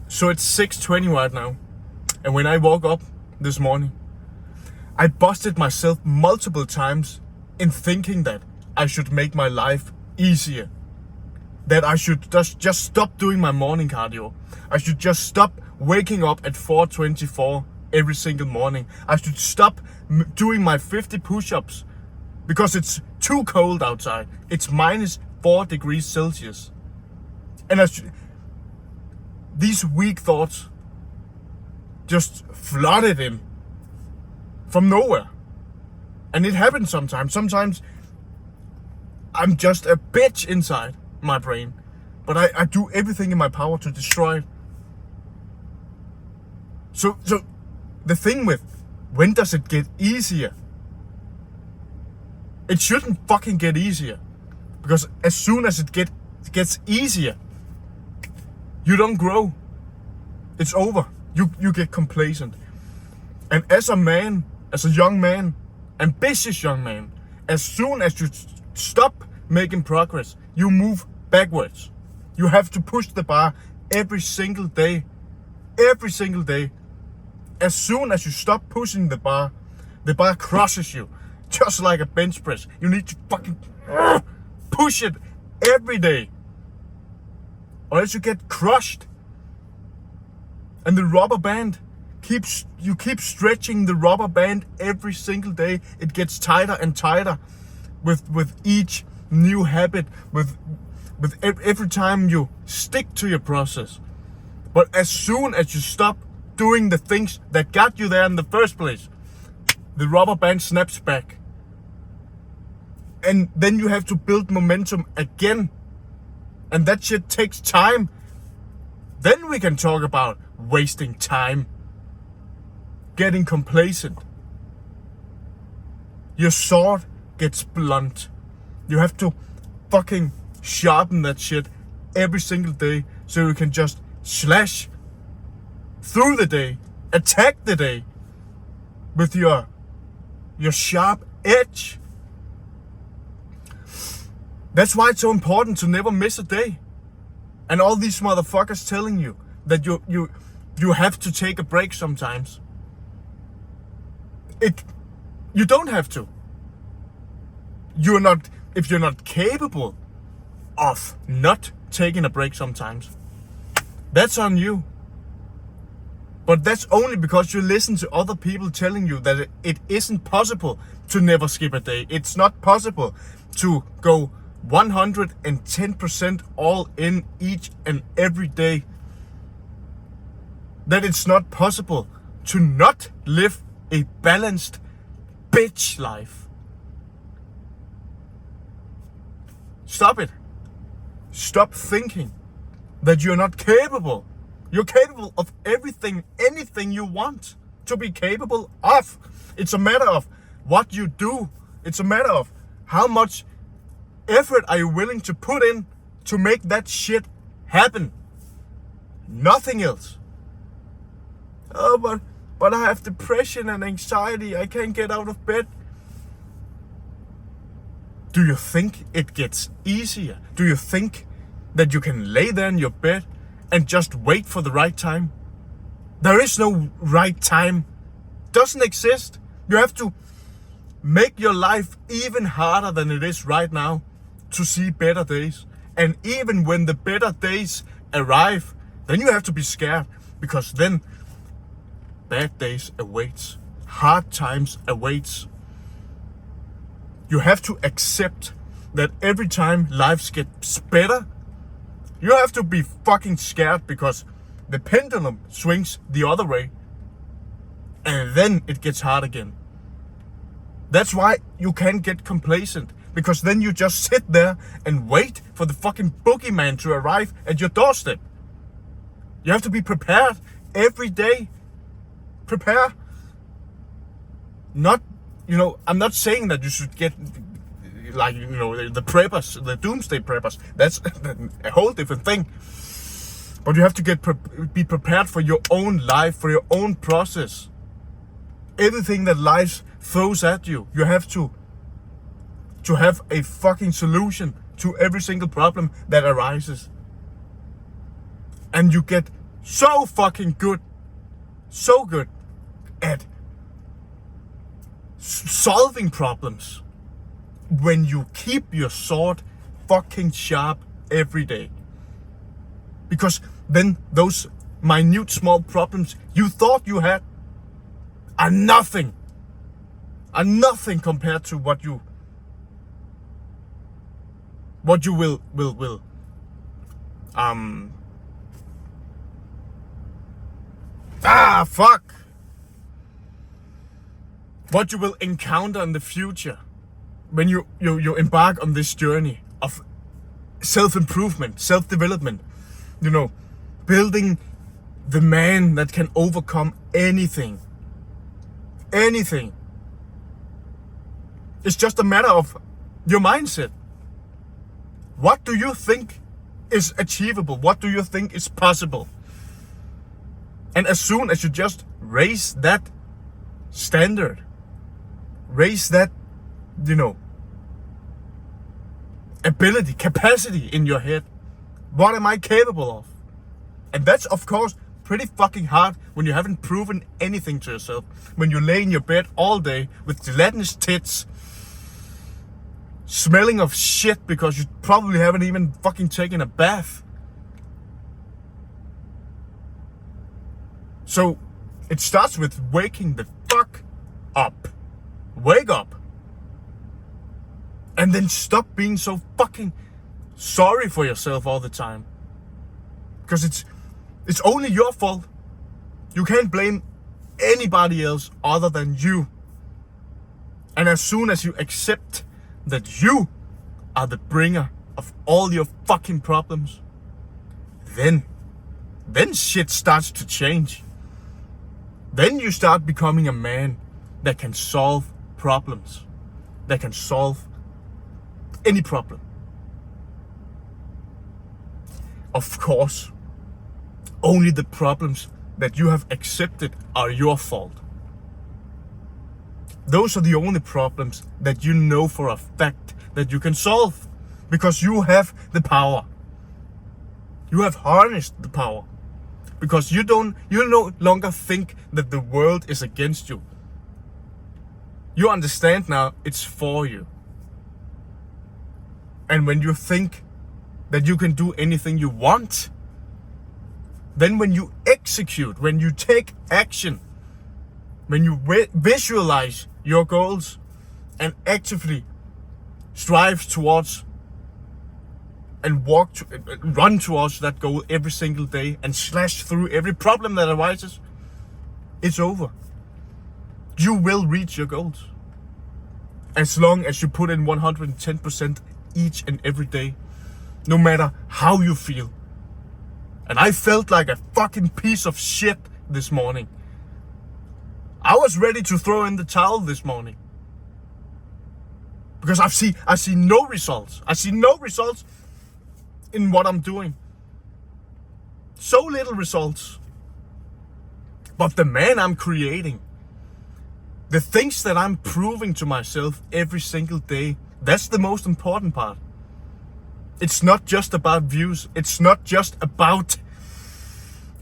So it's 6:20 right now. And when I woke up this morning, I busted myself multiple times in thinking that I should make my life easier. That I should just stop doing my morning cardio. I should just stop waking up at 4:24 every single morning. I should stop doing my 50 push-ups because it's too cold outside. It's -4 degrees Celsius. And these weak thoughts just flooded in from nowhere. And it happens sometimes. Sometimes I'm just a bitch inside my brain. But I do everything in my power to destroy it. So the thing with when does it get easier? It shouldn't fucking get easier. Because as soon as it gets easier, you don't grow. It's over. You get complacent. And as a man, as a young man, ambitious young man, as soon as you stop making progress, you move backwards. You have to push the bar every single day. Every single day. As soon as you stop pushing the bar crushes you. Just like a bench press. You need to fucking push it every day. Or else you get crushed. And the rubber band you keep stretching the rubber band every single day. It gets tighter and tighter with each new habit, with every time you stick to your process. But as soon as you stop doing the things that got you there in the first place, the rubber band snaps back. And then you have to build momentum again. And that shit takes time. Then we can talk about wasting time. Getting complacent. Your sword gets blunt. You have to fucking sharpen that shit every single day so you can just slash through the day, attack the day with your sharp edge. That's why it's so important to never miss a day. And all these motherfuckers telling you that you have to take a break sometimes. You don't have to. If you're not capable of not taking a break sometimes, that's on you. But that's only because you listen to other people telling you that it isn't possible to never skip a day. It's not possible to go 110% all in each and every day. That it's not possible to not live a balanced bitch life. Stop it. Stop thinking that you're not capable. You're capable of everything, anything you want to be capable of. It's a matter of what you do. It's a matter of how much effort are you willing to put in to make that shit happen. Nothing else. Oh, but I have depression and anxiety. I can't get out of bed. Do you think it gets easier? Do you think that you can lay there in your bed and just wait for the right time? There is no right time. Doesn't exist. You have to make your life even harder than it is right now to see better days. And even when the better days arrive, then you have to be scared, because then bad days awaits. Hard times awaits. You have to accept that every time life gets better, you have to be fucking scared, because the pendulum swings the other way. And then it gets hard again. That's why you can't get complacent. Because then you just sit there and wait for the fucking boogeyman to arrive at your doorstep. You have to be prepared every day. Prepare. I'm not saying that you should get the preppers, the doomsday preppers. That's a whole different thing. But you have to be prepared for your own life, for your own process. Everything that life throws at you, you have to have a fucking solution to every single problem that arises. And you get so fucking good, so good at solving problems when you keep your sword fucking sharp every day. Because then those minute small problems you thought you had are nothing compared to what you will what you will encounter in the future when you embark on this journey of self-improvement, self-development, building the man that can overcome anything. It's just a matter of your mindset. What do you think is achievable? What do you think is possible? And as soon as you just raise that standard, raise that, ability, capacity in your head. What am I capable of? And that's, of course, pretty fucking hard when you haven't proven anything to yourself. When you lay in your bed all day with gelatinous tits, smelling of shit because you probably haven't even fucking taken a bath. So it starts with waking the fuck up. Wake up. And then stop being so fucking sorry for yourself all the time. Because it's only your fault. You can't blame anybody else other than you. And as soon as you accept that you are the bringer of all your fucking problems, then shit starts to change. Then you start becoming a man that can solve problems, that can solve any problem. Of course, only the problems that you have accepted are your fault. Those are the only problems that you know for a fact that you can solve, because you have the power. You have harnessed the power, because you no longer think that the world is against you. You understand now it's for you. And when you think that you can do anything you want, then when you execute, when you take action, when you visualize your goals and actively strive towards and run towards that goal every single day and slash through every problem that arises, it's over. You will reach your goals. As long as you put in 110% each and every day, no matter how you feel. And I felt like a fucking piece of shit this morning. I was ready to throw in the towel this morning. Because I see no results. I see no results in what I'm doing. So little results. But the man I'm creating, the things that I'm proving to myself every single day, that's the most important part. It's not just about views. It's not just about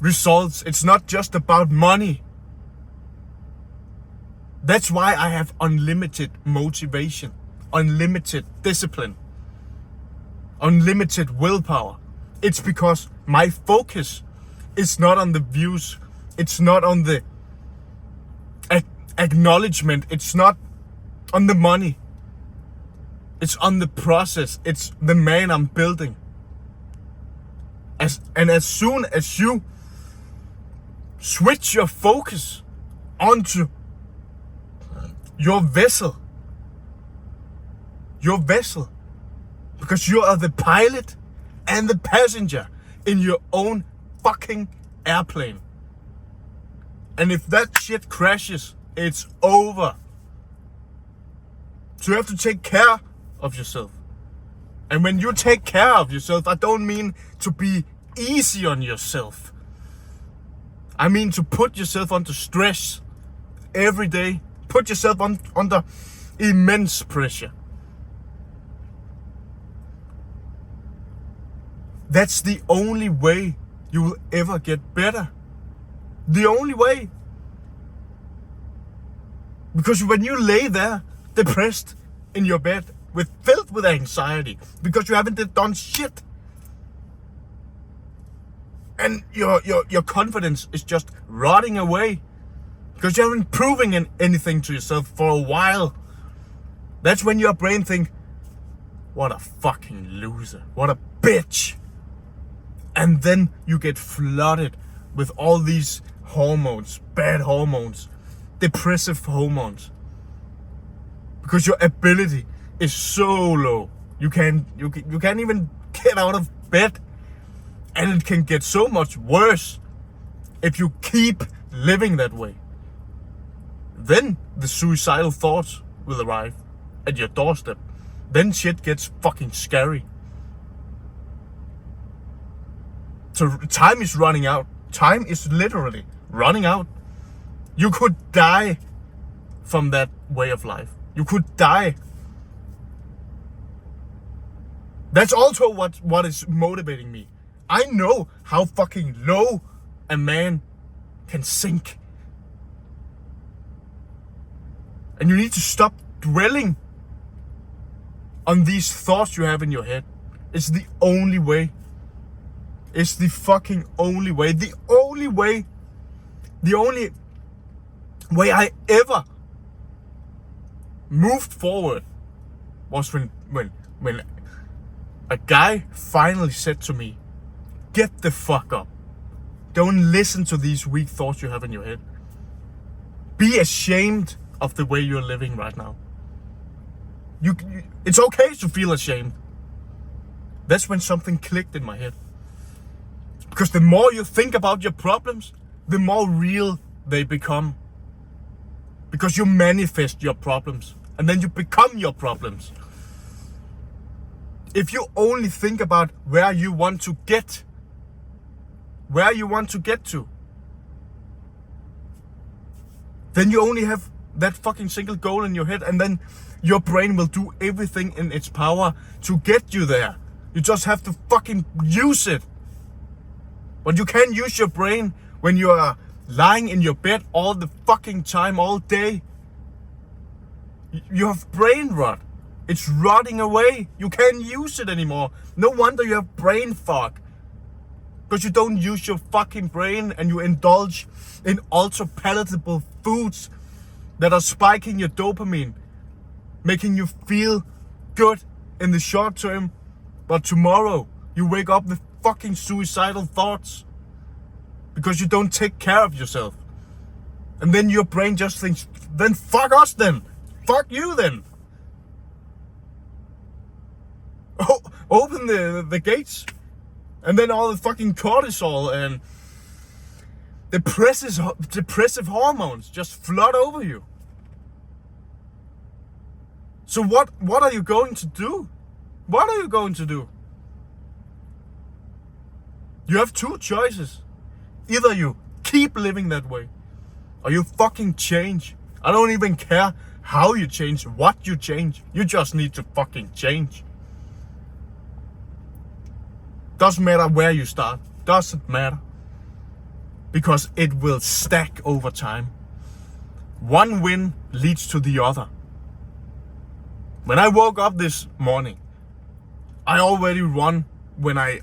results. It's not just about money. That's why I have unlimited motivation, unlimited discipline, unlimited willpower. It's because my focus is not on the views. It's not on the acknowledgement. It's not on the money. It's on the process. It's the man I'm building. As soon as you switch your focus onto your vessel, because you are the pilot and the passenger in your own fucking airplane. And if that shit crashes, it's over. So you have to take care of yourself. And when you take care of yourself, I don't mean to be easy on yourself. I mean to put yourself under stress every day. Put yourself under immense pressure. That's the only way you will ever get better. The only way. Because when you lay there, depressed in your bed, filled with anxiety, because you haven't done shit, and your confidence is just rotting away, because you haven't proven anything to yourself for a while, that's when your brain thinks, what a fucking loser, what a bitch. And then you get flooded with all these hormones, bad hormones, depressive hormones, because your ability is so low. You can't even get out of bed, and it can get so much worse if you keep living that way. Then the suicidal thoughts will arrive at your doorstep. Then shit gets fucking scary. So time is running out. Time is literally running out. You could die from that way of life. You could die. That's also what is motivating me. I know how fucking low a man can sink. And you need to stop dwelling on these thoughts you have in your head. It's the only way. It's the fucking only way. The only way. The only way I ever moved forward was when a guy finally said to me, get the fuck up. Don't listen to these weak thoughts you have in your head. Be ashamed of the way you're living right now. It's okay to feel ashamed. That's when something clicked in my head. Because the more you think about your problems, the more real they become. Because you manifest your problems, and then you become your problems. If you only think about where you want to get to, then you only have that fucking single goal in your head, and then your brain will do everything in its power to get you there. You just have to fucking use it. But you can't use your brain when you are lying in your bed all the fucking time, all day. You have brain rot. It's rotting away. You can't use it anymore. No wonder you have brain fog. Because you don't use your fucking brain, and you indulge in ultra palatable foods that are spiking your dopamine, making you feel good in the short term, but tomorrow you wake up with fucking suicidal thoughts because you don't take care of yourself. And then your brain just thinks, then fuck us then. Fuck you then. Oh, open the gates. And then all the fucking cortisol and depressive hormones just flood over you. So what are you going to do? What are you going to do? You have two choices. Either you keep living that way, or you fucking change. I don't even care how you change, what you change. You just need to fucking change. Doesn't matter where you start. Doesn't matter. Because it will stack over time. One win leads to the other. When I woke up this morning, I already won when I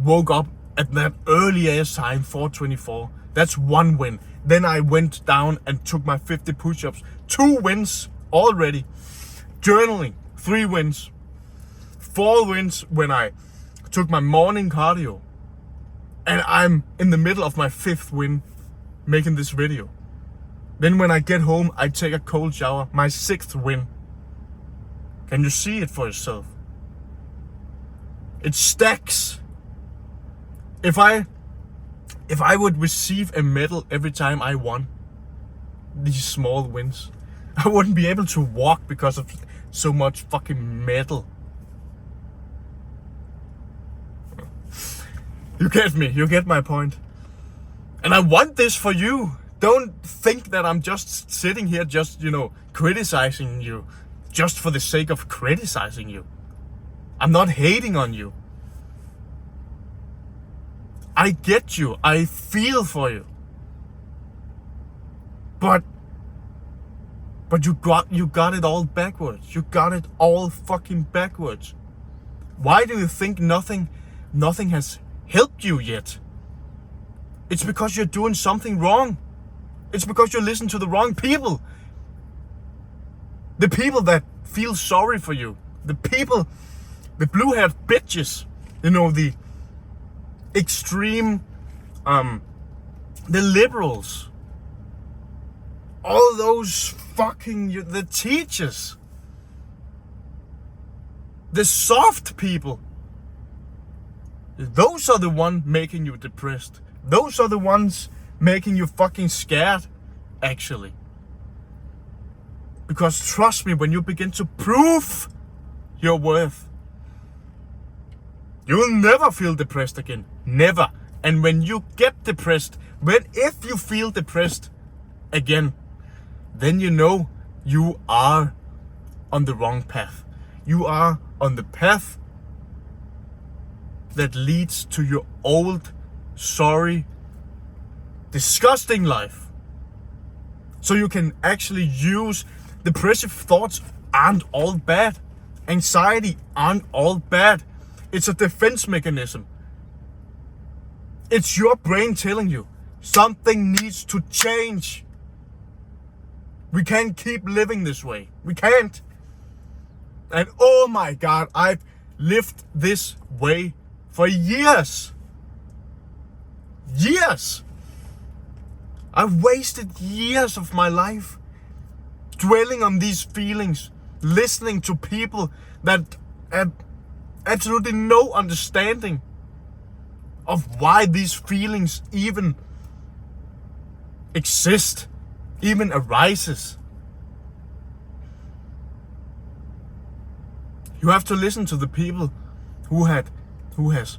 woke up at that early ass time, 4:24. That's one win. Then I went down and took my 50 push-ups. 2 wins already. Journaling, 3 wins. 4 wins when I took my morning cardio. And I'm in the middle of my 5th win making this video. Then when I get home, I take a cold shower. My 6th win. Can you see it for yourself? It stacks. If I would receive a medal every time I won these small wins, I wouldn't be able to walk because of so much fucking metal. You get me, you get my point. And I want this for you. Don't think that I'm just sitting here just, criticizing you just for the sake of criticizing you. I'm not hating on you. I get you. I feel for you. But you got it all backwards. You got it all fucking backwards. Why do you think nothing has helped you yet? It's because you're doing something wrong. It's because you listen to the wrong people. The people that feel sorry for you. The people, the blue-haired bitches. You know, the extreme, the liberals. All those fucking, the teachers. The soft people. Those are the ones making you depressed. Those are the ones making you fucking scared, actually. Because trust me, when you begin to prove your worth, you will never feel depressed again. Never. And when you get depressed, if you feel depressed again, then you know you are on the wrong path. You are on the path that leads to your old, sorry, disgusting life. So you can actually use depressive thoughts aren't all bad. Anxiety aren't all bad. It's a defense mechanism. It's your brain telling you something needs to change. We can't keep living this way. We can't. And oh my God, I've lived this way for years. Years. I've wasted years of my life dwelling on these feelings, listening to people that have absolutely no understanding of why these feelings even exist, even arises. You have to listen to the people who has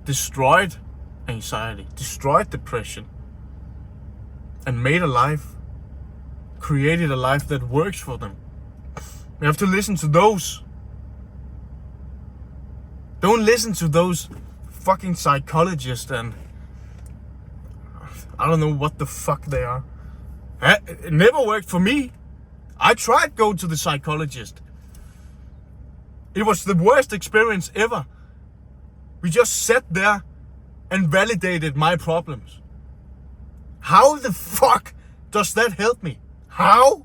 destroyed anxiety, destroyed depression, and made a life, created a life that works for them. You have to listen to those. Don't listen to those fucking psychologists and I don't know what the fuck they are. It never worked for me. I tried going to the psychologist. It was the worst experience ever. We just sat there and validated my problems. How the fuck does that help me? How?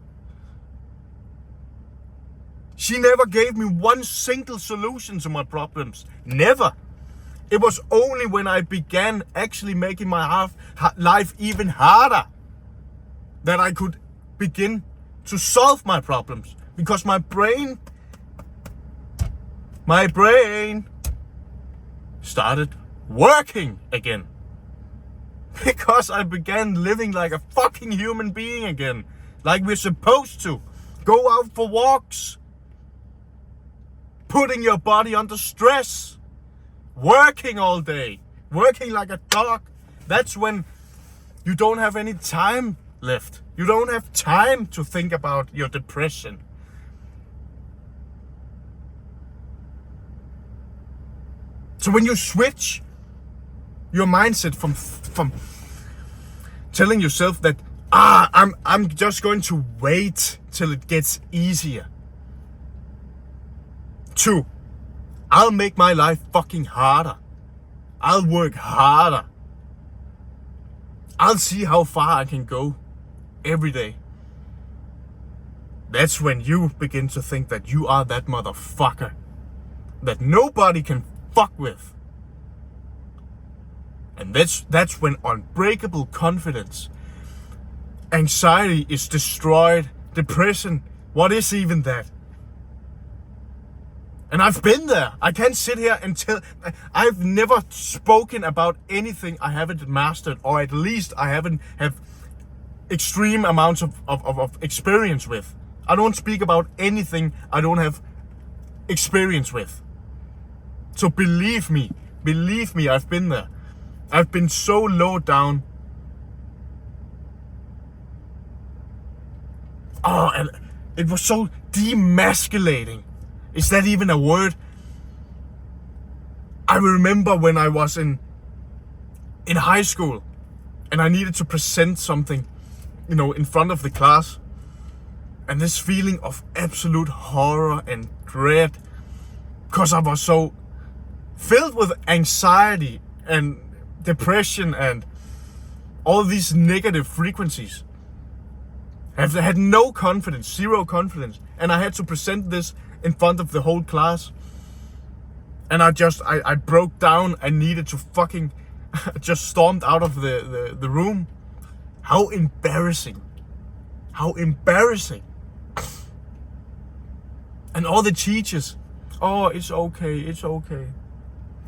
She never gave me one single solution to my problems. Never. It was only when I began actually making my life even harder that I could begin to solve my problems. Because my brain started working again. Because I began living like a fucking human being again. Like we're supposed to. Go out for walks. Putting your body under stress. Working all day. Working like a dog. That's when you don't have any time left. You don't have time to think about your depression. So when you switch your mindset from telling yourself that I'm just going to wait till it gets easier, to I'll make my life fucking harder. I'll work harder. I'll see how far I can go every day. That's when you begin to think that you are that motherfucker that nobody can fuck with. And that's when unbreakable confidence, anxiety is destroyed, depression, what is even that? And I've been there. I can't sit here and tell. I've never spoken about anything I haven't mastered, or at least I haven't have extreme amounts of experience with. I don't speak about anything I don't have experience with. So believe me, I've been there. I've been so low down. Oh, and it was so demasculating. Is that even a word? I remember when I was in in high school and I needed to present something, in front of the class. And this feeling of absolute horror and dread, because I was so filled with anxiety and depression and all these negative frequencies. I had no confidence, zero confidence. And I had to present this in front of the whole class. And I broke down. I needed to fucking just stormed out of the room. How embarrassing. How embarrassing. And all the teachers, oh, it's okay, it's okay.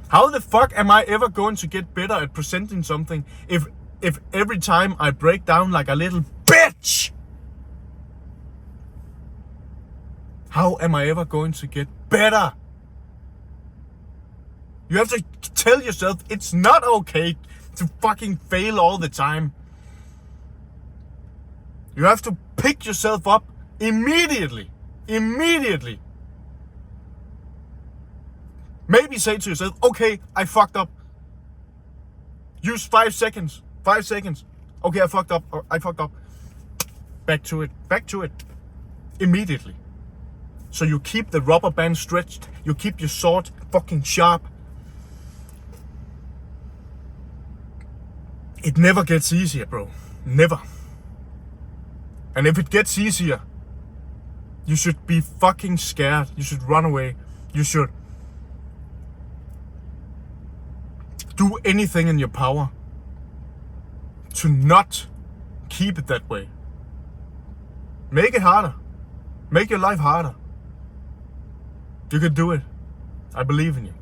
How the fuck am I ever going to get better at presenting something if every time I break down like a little bitch? How am I ever going to get better? You have to tell yourself it's not okay to fucking fail all the time. You have to pick yourself up immediately. Immediately. Maybe say to yourself, okay, I fucked up. Use 5 seconds. 5 seconds. Okay, I fucked up. Back to it. Immediately. So you keep the rubber band stretched. You keep your sword fucking sharp. It never gets easier, bro. Never. And if it gets easier, you should be fucking scared. You should run away. You should do anything in your power to not keep it that way. Make it harder. Make your life harder. You can do it. I believe in you.